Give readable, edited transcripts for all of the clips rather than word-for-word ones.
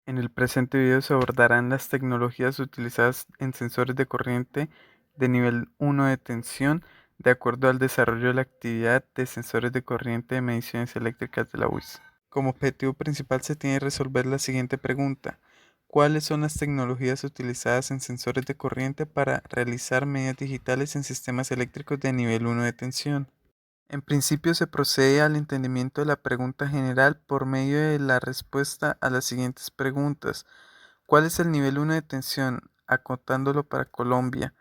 En el presente video se abordarán las tecnologías utilizadas en sensores de corriente de nivel 1 de tensión de acuerdo al desarrollo de la actividad de sensores de corriente de mediciones eléctricas de la UIS. Como objetivo principal se tiene que resolver la siguiente pregunta: ¿cuáles son las tecnologías utilizadas en sensores de corriente para realizar medidas digitales en sistemas eléctricos de nivel 1 de tensión? En principio se procede al entendimiento de la pregunta general por medio de la respuesta a las siguientes preguntas. ¿Cuál es el nivel 1 de tensión? Acotándolo para Colombia.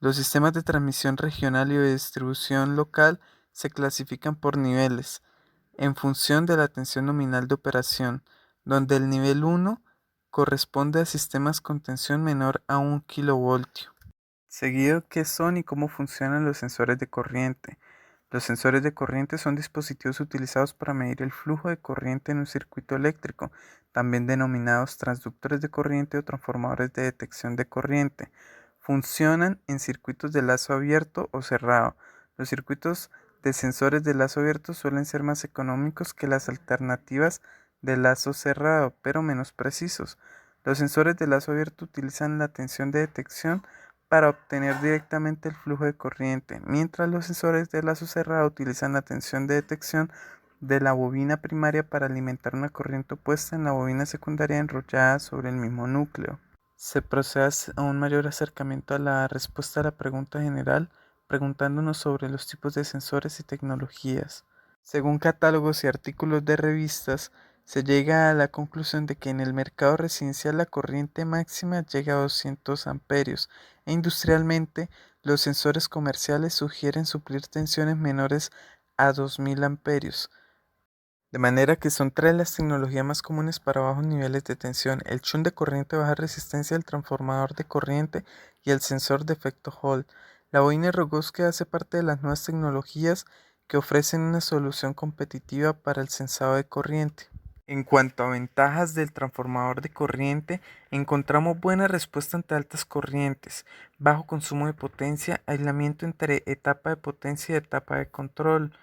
Los sistemas de transmisión regional y de distribución local se clasifican por niveles, en función de la tensión nominal de operación, donde el nivel 1 corresponde a sistemas con tensión menor a 1 kilovoltio. Seguido, ¿qué son y cómo funcionan los sensores de corriente? Los sensores de corriente son dispositivos utilizados para medir el flujo de corriente en un circuito eléctrico, también denominados transductores de corriente o transformadores de detección de corriente. Funcionan en circuitos de lazo abierto o cerrado. Los circuitos de sensores de lazo abierto suelen ser más económicos que las alternativas de lazo cerrado, pero menos precisos. Los sensores de lazo abierto utilizan la tensión de detección para obtener directamente el flujo de corriente, mientras los sensores de lazo cerrado utilizan la tensión de detección de la bobina primaria para alimentar una corriente opuesta en la bobina secundaria enrollada sobre el mismo núcleo. Se procede a un mayor acercamiento a la respuesta a la pregunta general, preguntándonos sobre los tipos de sensores y tecnologías. Según catálogos y artículos de revistas, se llega a la conclusión de que en el mercado residencial la corriente máxima llega a 200 amperios e industrialmente los sensores comerciales sugieren suplir tensiones menores a 2000 amperios. De manera que son tres las tecnologías más comunes para bajos niveles de tensión: el shunt de corriente de baja resistencia, el transformador de corriente y el sensor de efecto Hall. La bobina Rogowski hace parte de las nuevas tecnologías que ofrecen una solución competitiva para el sensado de corriente. En cuanto a ventajas del transformador de corriente, encontramos buena respuesta ante altas corrientes, bajo consumo de potencia, aislamiento entre etapa de potencia y etapa de control.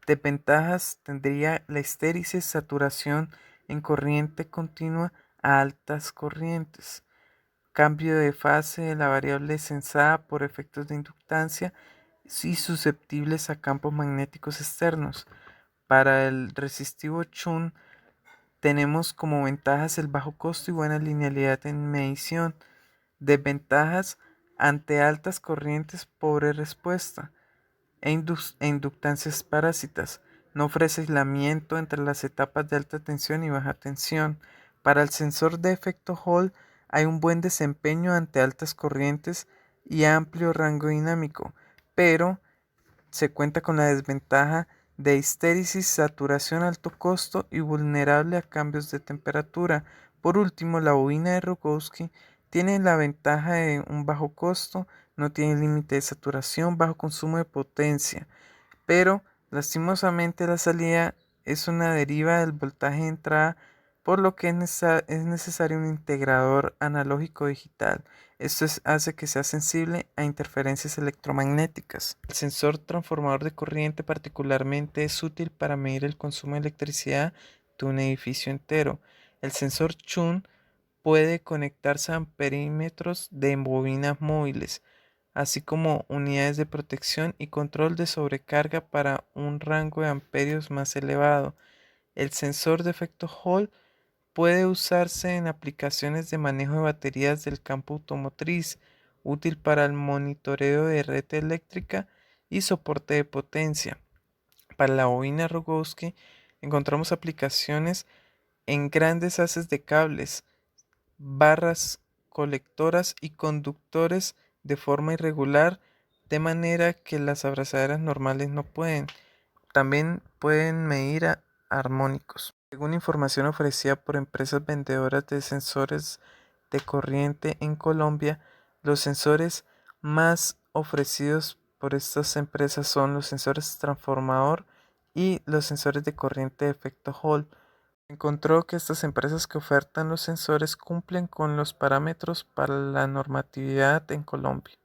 Desventajas tendría la histéresis, saturación en corriente continua a altas corrientes, cambio de fase de la variable sensada por efectos de inductancia y susceptibles a campos magnéticos externos. Para el resistivo shunt tenemos como ventajas el bajo costo y buena linealidad en medición. Desventajas: ante altas corrientes, pobre respuesta e inductancias parásitas. No ofrece aislamiento entre las etapas de alta tensión y baja tensión. Para el sensor de efecto Hall hay un buen desempeño ante altas corrientes y amplio rango dinámico, pero se cuenta con la desventaja de histéresis, saturación, alto costo y vulnerable a cambios de temperatura. Por último, la bobina de Rogowski tiene la ventaja de un bajo costo, no tiene límite de saturación, bajo consumo de potencia, pero lastimosamente la salida es una deriva del voltaje de entrada, por lo que es necesario un integrador analógico digital. Hace que sea sensible a interferencias electromagnéticas. El sensor transformador de corriente particularmente es útil para medir el consumo de electricidad de un edificio entero. El sensor Chun puede conectarse a amperímetros de bobinas móviles, así como unidades de protección y control de sobrecarga para un rango de amperios más elevado. El sensor de efecto Hall puede usarse en aplicaciones de manejo de baterías del campo automotriz, útil para el monitoreo de red eléctrica y soporte de potencia. Para la bobina Rogowski encontramos aplicaciones en grandes haces de cables, barras colectoras y conductores de forma irregular, de manera que las abrazaderas normales no pueden. También pueden medir armónicos. Según información ofrecida por empresas vendedoras de sensores de corriente en Colombia, los sensores más ofrecidos por estas empresas son los sensores transformador y los sensores de corriente de efecto Hall. Encontró que estas empresas que ofertan los sensores cumplen con los parámetros para la normatividad en Colombia.